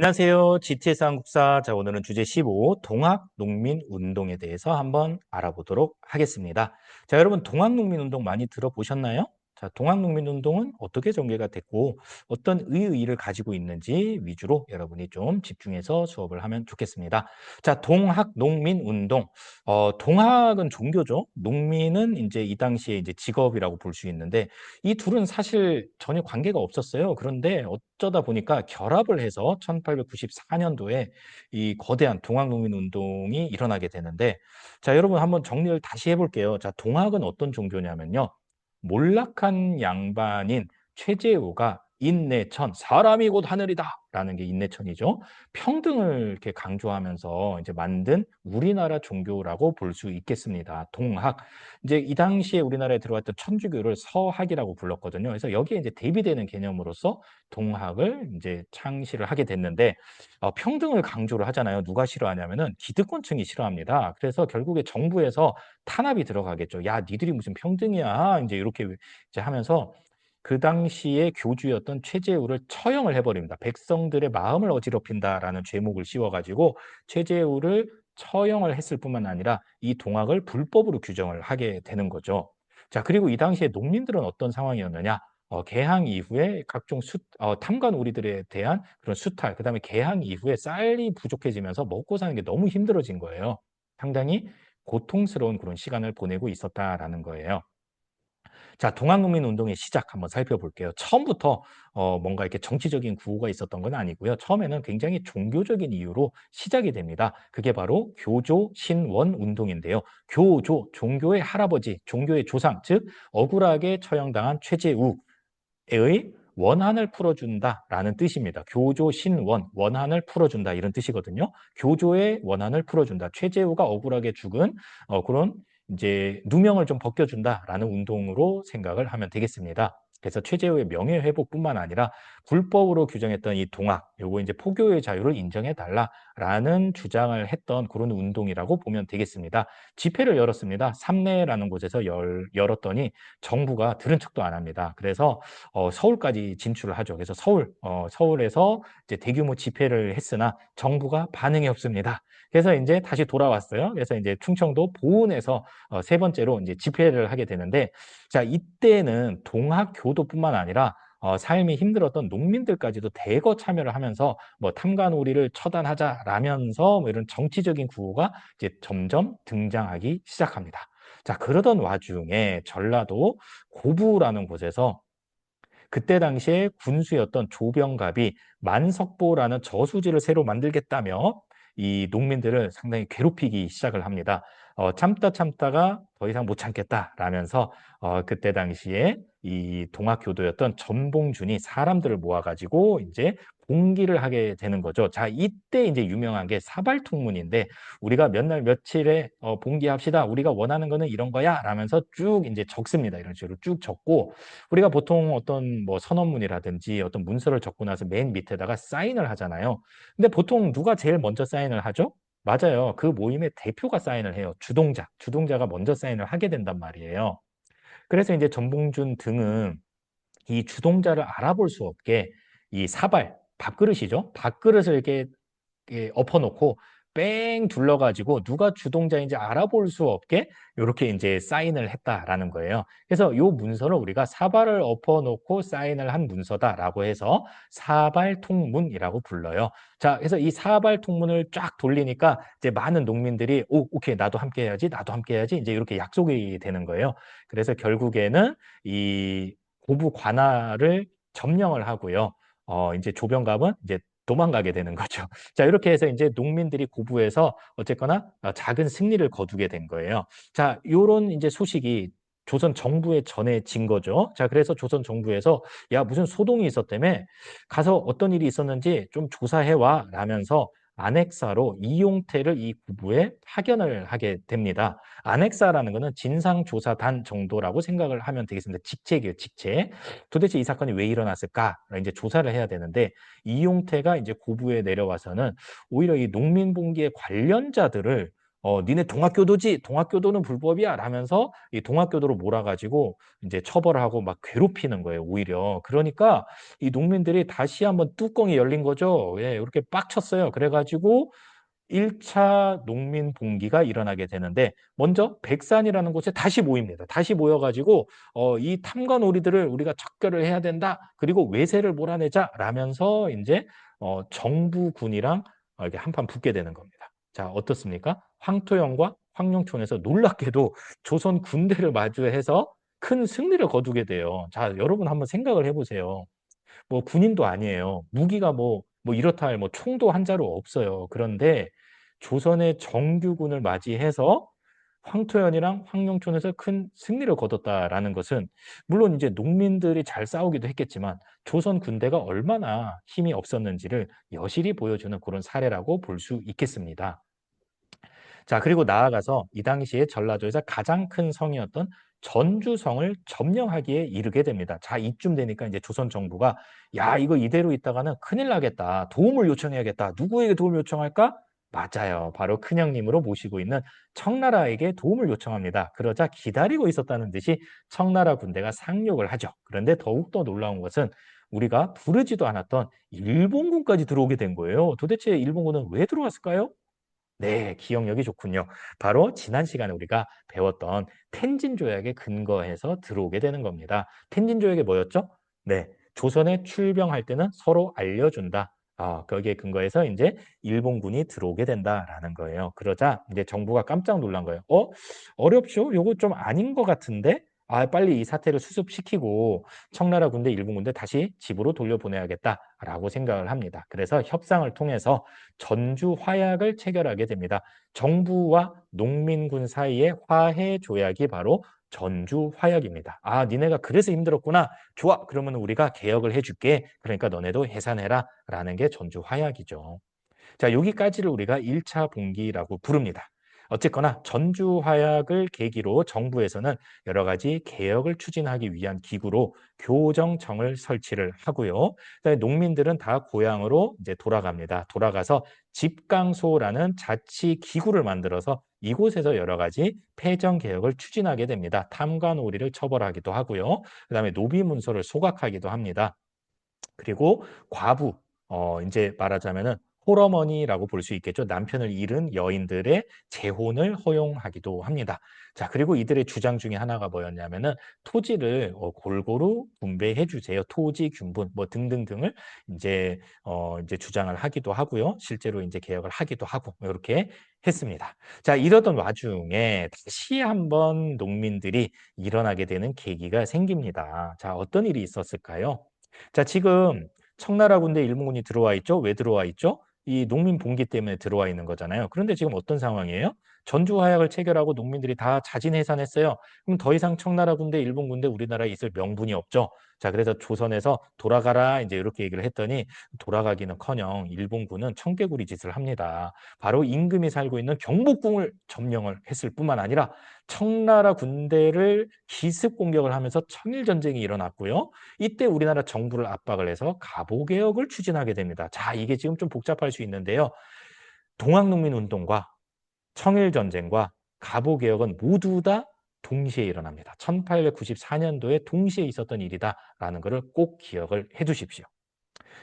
안녕하세요. GTS 한국사. 자, 오늘은 주제 15, 동학농민운동에 대해서 한번 알아보도록 하겠습니다. 자, 여러분, 동학농민운동 많이 들어보셨나요? 자, 동학농민운동은 어떻게 전개가 됐고, 어떤 의의를 가지고 있는지 위주로 여러분이 좀 집중해서 수업을 하면 좋겠습니다. 자, 동학농민운동. 동학은 종교죠. 농민은 이제 이 당시에 이제 직업이라고 볼 수 있는데, 이 둘은 사실 전혀 관계가 없었어요. 그런데 어쩌다 보니까 결합을 해서 1894년도에 이 거대한 동학농민운동이 일어나게 되는데, 자, 여러분 한번 정리를 다시 해볼게요. 자, 동학은 어떤 종교냐면요. 몰락한 양반인 최재우가 인내천, 사람이 곧 하늘이다 라는 게 인내천이죠. 평등을 이렇게 강조하면서 이제 만든 우리나라 종교라고 볼 수 있겠습니다. 동학. 이제 이 당시에 우리나라에 들어왔던 천주교를 서학이라고 불렀거든요. 그래서 여기에 이제 대비되는 개념으로서 동학을 이제 창시를 하게 됐는데, 평등을 강조를 하잖아요. 누가 싫어하냐면은 기득권층이 싫어합니다. 그래서 결국에 정부에서 탄압이 들어가겠죠. 야, 니들이 무슨 평등이야? 이제 이렇게 이제 하면서 그 당시에 교주였던 최재우를 처형을 해버립니다. 백성들의 마음을 어지럽힌다라는 죄목을 씌워가지고 최재우를 처형을 했을 뿐만 아니라 이 동학을 불법으로 규정을 하게 되는 거죠. 자, 그리고 이 당시에 농민들은 어떤 상황이었느냐? 개항 이후에 각종 탐관 오리들에 대한 그런 수탈, 그다음에 개항 이후에 쌀이 부족해지면서 먹고 사는 게 너무 힘들어진 거예요. 상당히 고통스러운 그런 시간을 보내고 있었다라는 거예요. 자, 동학농민운동의 시작 한번 살펴볼게요. 처음부터 뭔가 이렇게 정치적인 구호가 있었던 건 아니고요. 처음에는 굉장히 종교적인 이유로 시작이 됩니다. 그게 바로 교조 신원 운동인데요. 교조, 종교의 할아버지, 종교의 조상, 즉 억울하게 처형당한 최재우의 원한을 풀어준다라는 뜻입니다. 교조 신원, 원한을 풀어준다 이런 뜻이거든요. 교조의 원한을 풀어준다. 최재우가 억울하게 죽은 그런 이제 누명을 좀 벗겨준다라는 운동으로 생각을 하면 되겠습니다. 그래서 최재우의 명예회복뿐만 아니라 불법으로 규정했던 이 동학, 요거 이제 포교의 자유를 인정해달라라는 주장을 했던 그런 운동이라고 보면 되겠습니다. 집회를 열었습니다. 삼내라는 곳에서 열었더니 정부가 들은 척도 안 합니다. 그래서 서울까지 진출을 하죠. 그래서 서울에서 이제 대규모 집회를 했으나 정부가 반응이 없습니다. 그래서 이제 다시 돌아왔어요. 그래서 이제 충청도 보은에서 세 번째로 이제 집회를 하게 되는데, 자, 이때는 동학교도뿐만 아니라 삶이 힘들었던 농민들까지도 대거 참여를 하면서 뭐 탐관오리를 처단하자라면서 뭐 이런 정치적인 구호가 이제 점점 등장하기 시작합니다. 자, 그러던 와중에 전라도 고부라는 곳에서 그때 당시에 군수였던 조병갑이 만석보라는 저수지를 새로 만들겠다며 이 농민들을 상당히 괴롭히기 시작을 합니다. 참다 참다가 더 이상 못 참겠다라면서 그때 당시에 이 동학교도였던 전봉준이 사람들을 모아가지고 이제 공기를 하게 되는 거죠. 자, 이때 이제 유명한 게 사발통문인데 우리가 몇 날 며칠에 봉기합시다. 우리가 원하는 거는 이런 거야. 라면서 쭉 이제 적습니다. 이런 식으로 쭉 적고 우리가 보통 어떤 뭐 선언문이라든지 어떤 문서를 적고 나서 맨 밑에다가 사인을 하잖아요. 근데 보통 누가 제일 먼저 사인을 하죠? 맞아요. 그 모임의 대표가 사인을 해요. 주동자가 먼저 사인을 하게 된단 말이에요. 그래서 이제 전봉준 등은 이 주동자를 알아볼 수 없게 이 사발, 밥그릇이죠. 밥그릇을 이렇게 엎어놓고 뺑 둘러가지고 누가 주동자인지 알아볼 수 없게 이렇게 이제 사인을 했다라는 거예요. 그래서 이 문서를 우리가 사발을 엎어놓고 사인을 한 문서다라고 해서 사발통문이라고 불러요. 자, 그래서 이 사발통문을 쫙 돌리니까 이제 많은 농민들이 오케이, 나도 함께 해야지, 나도 함께 해야지 이제 이렇게 약속이 되는 거예요. 그래서 결국에는 이 고부 관할을 점령을 하고요. 이제 조병갑은 이제 도망가게 되는 거죠. 자, 이렇게 해서 이제 농민들이 고부해서 어쨌거나 작은 승리를 거두게 된 거예요. 자, 요런 이제 소식이 조선 정부에 전해진 거죠. 자, 그래서 조선 정부에서 야, 무슨 소동이 있었다며 가서 어떤 일이 있었는지 좀 조사해 와 라면서 안핵사로 이용태를 이 구부에 파견을 하게 됩니다. 안핵사라는 거는 진상조사단 정도라고 생각을 하면 되겠습니다. 직책이에요, 직책. 도대체 이 사건이 왜 일어났을까? 이제 조사를 해야 되는데 이용태가 이제 고부에 내려와서는 오히려 이 농민봉기의 관련자들을 니네 동학교도지? 동학교도는 불법이야 라면서 이 동학교도로 몰아가지고 이제 처벌하고 막 괴롭히는 거예요, 오히려. 그러니까 이 농민들이 다시 한번 뚜껑이 열린 거죠. 예, 이렇게 빡쳤어요. 그래가지고 1차 농민 봉기가 일어나게 되는데 먼저 백산이라는 곳에 다시 모입니다. 다시 모여가지고 이 탐관오리들을 우리가 척결을 해야 된다. 그리고 외세를 몰아내자 라면서 이제 정부군이랑 이렇게 한판 붙게 되는 겁니다. 자, 어떻습니까? 황토영과 황룡촌에서 놀랍게도 조선 군대를 마주해서 큰 승리를 거두게 돼요. 자, 여러분 한번 생각을 해보세요. 뭐 군인도 아니에요. 무기가 뭐 이렇다 할 뭐 총도 한 자루 없어요. 그런데 조선의 정규군을 맞이해서 황토현이랑 황룡촌에서 큰 승리를 거뒀다라는 것은 물론 이제 농민들이 잘 싸우기도 했겠지만 조선 군대가 얼마나 힘이 없었는지를 여실히 보여주는 그런 사례라고 볼 수 있겠습니다. 자, 그리고 나아가서 이 당시에 전라도에서 가장 큰 성이었던 전주성을 점령하기에 이르게 됩니다. 자, 이쯤 되니까 이제 조선 정부가 야, 이거 이대로 있다가는 큰일 나겠다. 도움을 요청해야겠다. 누구에게 도움을 요청할까? 맞아요. 바로 큰형님으로 모시고 있는 청나라에게 도움을 요청합니다. 그러자 기다리고 있었다는 듯이 청나라 군대가 상륙을 하죠. 그런데 더욱더 놀라운 것은 우리가 부르지도 않았던 일본군까지 들어오게 된 거예요. 도대체 일본군은 왜 들어왔을까요? 네, 기억력이 좋군요. 바로 지난 시간에 우리가 배웠던 텐진 조약에 근거해서 들어오게 되는 겁니다. 텐진 조약이 뭐였죠? 네, 조선에 출병할 때는 서로 알려준다. 거기에 근거해서 이제 일본군이 들어오게 된다라는 거예요. 그러자 이제 정부가 깜짝 놀란 거예요. 어렵쇼? 요거 좀 아닌 것 같은데? 빨리 이 사태를 수습시키고 청나라 군대, 일본 군대 다시 집으로 돌려보내야겠다라고 생각을 합니다. 그래서 협상을 통해서 전주 화약을 체결하게 됩니다. 정부와 농민군 사이의 화해 조약이 바로 전주 화약입니다. 니네가 그래서 힘들었구나. 좋아. 그러면 우리가 개혁을 해줄게. 그러니까 너네도 해산해라. 라는 게 전주 화약이죠. 자, 여기까지를 우리가 1차 봉기라고 부릅니다. 어쨌거나 전주 화약을 계기로 정부에서는 여러 가지 개혁을 추진하기 위한 기구로 교정청을 설치를 하고요. 그다음에 농민들은 다 고향으로 이제 돌아갑니다. 돌아가서 집강소라는 자치 기구를 만들어서 이곳에서 여러 가지 폐정 개혁을 추진하게 됩니다. 탐관오리를 처벌하기도 하고요. 그다음에 노비문서를 소각하기도 합니다. 그리고 과부, 이제 말하자면은 홀어머니라고 볼 수 있겠죠. 남편을 잃은 여인들의 재혼을 허용하기도 합니다. 자, 그리고 이들의 주장 중에 하나가 뭐였냐면은 토지를 골고루 분배해 주세요. 토지 균분 뭐 등등등을 이제 주장을 하기도 하고요. 실제로 이제 개혁을 하기도 하고 이렇게 했습니다. 자, 이러던 와중에 다시 한번 농민들이 일어나게 되는 계기가 생깁니다. 자, 어떤 일이 있었을까요? 자, 지금 청나라 군대 일본군이 들어와 있죠. 왜 들어와 있죠? 이 농민 봉기 때문에 들어와 있는 거잖아요. 그런데 지금 어떤 상황이에요? 전주 화약을 체결하고 농민들이 다 자진 해산했어요. 그럼 더 이상 청나라 군대, 일본 군대 우리나라에 있을 명분이 없죠. 자, 그래서 조선에서 돌아가라 이제 이렇게 얘기를 했더니 돌아가기는커녕 일본군은 청개구리 짓을 합니다. 바로 임금이 살고 있는 경복궁을 점령을 했을 뿐만 아니라 청나라 군대를 기습 공격을 하면서 청일 전쟁이 일어났고요. 이때 우리나라 정부를 압박을 해서 갑오개혁을 추진하게 됩니다. 자, 이게 지금 좀 복잡할 수 있는데요. 동학농민운동과 청일전쟁과 갑오개혁은 모두 다 동시에 일어납니다. 1894년도에 동시에 있었던 일이다라는 것을 꼭 기억을 해 두십시오.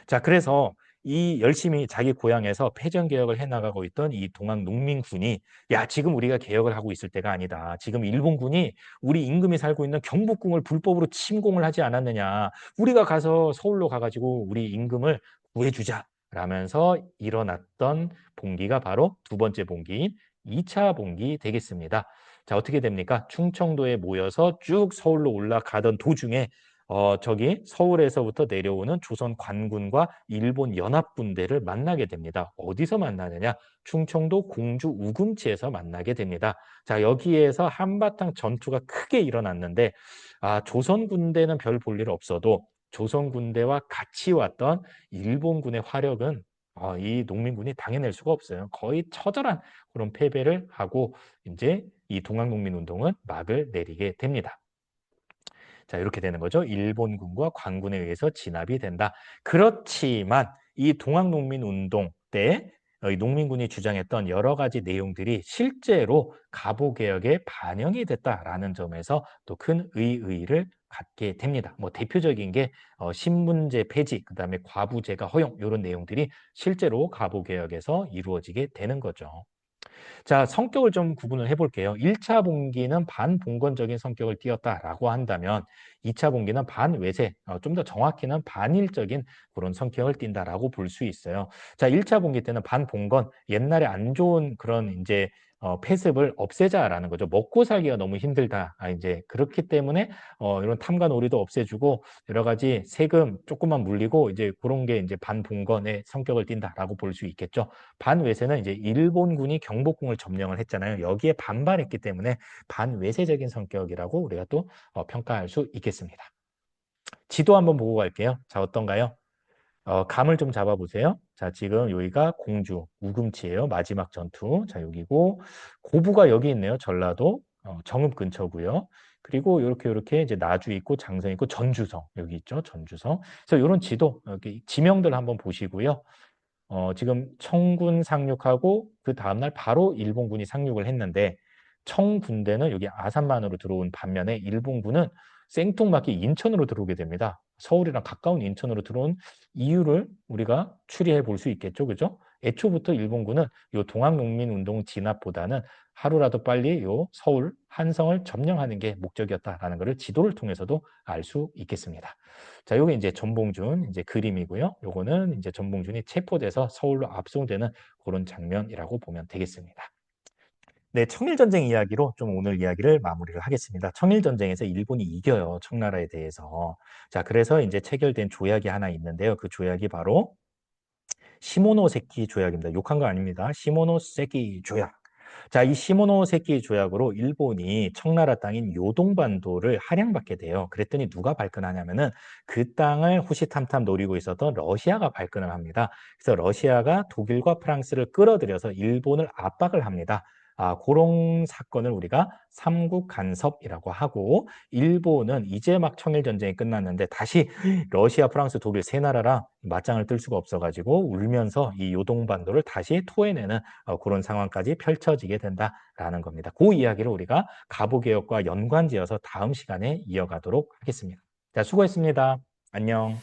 자, 그래서 이 열심히 자기 고향에서 폐정 개혁을 해나가고 있던 이 동학 농민군이 야, 지금 우리가 개혁을 하고 있을 때가 아니다. 지금 일본군이 우리 임금이 살고 있는 경복궁을 불법으로 침공을 하지 않았느냐. 우리가 가서 서울로 가가지고 우리 임금을 구해주자. 라면서 일어났던 봉기가 바로 두 번째 봉기인 2차 봉기 되겠습니다. 자, 어떻게 됩니까? 충청도에 모여서 쭉 서울로 올라가던 도중에 저기 서울에서부터 내려오는 조선 관군과 일본 연합군대를 만나게 됩니다. 어디서 만나느냐? 충청도 공주 우금치에서 만나게 됩니다. 자, 여기에서 한바탕 전투가 크게 일어났는데 조선 군대는 별 볼 일 없어도 조선 군대와 같이 왔던 일본군의 화력은 이 농민군이 당해낼 수가 없어요. 거의 처절한 그런 패배를 하고 이제 이 동학농민운동은 막을 내리게 됩니다. 자, 이렇게 되는 거죠. 일본군과 관군에 의해서 진압이 된다. 그렇지만 이 동학농민운동 때 이 농민군이 주장했던 여러 가지 내용들이 실제로 갑오개혁에 반영이 됐다라는 점에서 또 큰 의의를 갖게 됩니다. 뭐 대표적인 게 신분제 폐지, 그다음에 과부제가 허용 이런 내용들이 실제로 갑오개혁에서 이루어지게 되는 거죠. 자, 성격을 좀 구분을 해볼게요. 1차 봉기는 반봉건적인 성격을 띠었다라고 한다면 2차 봉기는 반외세, 좀 더 정확히는 반일적인 그런 성격을 띈다라고 볼 수 있어요. 자, 1차 봉기 때는 반봉건, 옛날에 안 좋은 그런 이제 폐습을 없애자라는 거죠. 먹고 살기가 너무 힘들다. 이제 그렇기 때문에 이런 탐관오리도 없애주고 여러 가지 세금 조금만 물리고 이제 그런 게 이제 반봉건의 성격을 띈다라고 볼 수 있겠죠. 반외세는 이제 일본군이 경복궁을 점령을 했잖아요. 여기에 반발했기 때문에 반외세적인 성격이라고 우리가 또 평가할 수 있겠습니다. 지도 한번 보고 갈게요. 자, 어떤가요? 감을 좀 잡아보세요. 자, 지금 여기가 공주, 우금치예요. 마지막 전투. 자, 여기고 고부가 여기 있네요. 전라도 정읍 근처고요. 그리고 이렇게 이제 나주 있고 장성 있고 전주성 여기 있죠. 전주성. 그래서 이런 지도 여기 지명들 한번 보시고요. 지금 청군 상륙하고 그 다음날 바로 일본군이 상륙을 했는데 청군대는 여기 아산만으로 들어온 반면에 일본군은 생뚱맞게 인천으로 들어오게 됩니다. 서울이랑 가까운 인천으로 들어온 이유를 우리가 추리해 볼 수 있겠죠. 그죠? 애초부터 일본군은 요 동학농민운동 진압보다는 하루라도 빨리 요 서울, 한성을 점령하는 게 목적이었다라는 것을 지도를 통해서도 알 수 있겠습니다. 자, 요게 이제 전봉준 이제 그림이고요. 요거는 이제 전봉준이 체포돼서 서울로 압송되는 그런 장면이라고 보면 되겠습니다. 네, 청일전쟁 이야기로 좀 오늘 이야기를 마무리를 하겠습니다. 청일전쟁에서 일본이 이겨요, 청나라에 대해서. 자, 그래서 이제 체결된 조약이 하나 있는데요. 그 조약이 바로 시모노세키 조약입니다. 욕한 거 아닙니다. 시모노세키 조약. 자, 이 시모노세키 조약으로 일본이 청나라 땅인 요동반도를 할양받게 돼요. 그랬더니 누가 발끈하냐면은 그 땅을 호시탐탐 노리고 있었던 러시아가 발끈을 합니다. 그래서 러시아가 독일과 프랑스를 끌어들여서 일본을 압박을 합니다. 그런 사건을 우리가 삼국 간섭이라고 하고 일본은 이제 막 청일전쟁이 끝났는데 다시 러시아, 프랑스, 독일 세 나라랑 맞짱을 뜰 수가 없어가지고 울면서 이 요동반도를 다시 토해내는 그런 상황까지 펼쳐지게 된다라는 겁니다. 그 이야기를 우리가 갑오개혁과 연관지어서 다음 시간에 이어가도록 하겠습니다. 자, 수고했습니다. 안녕.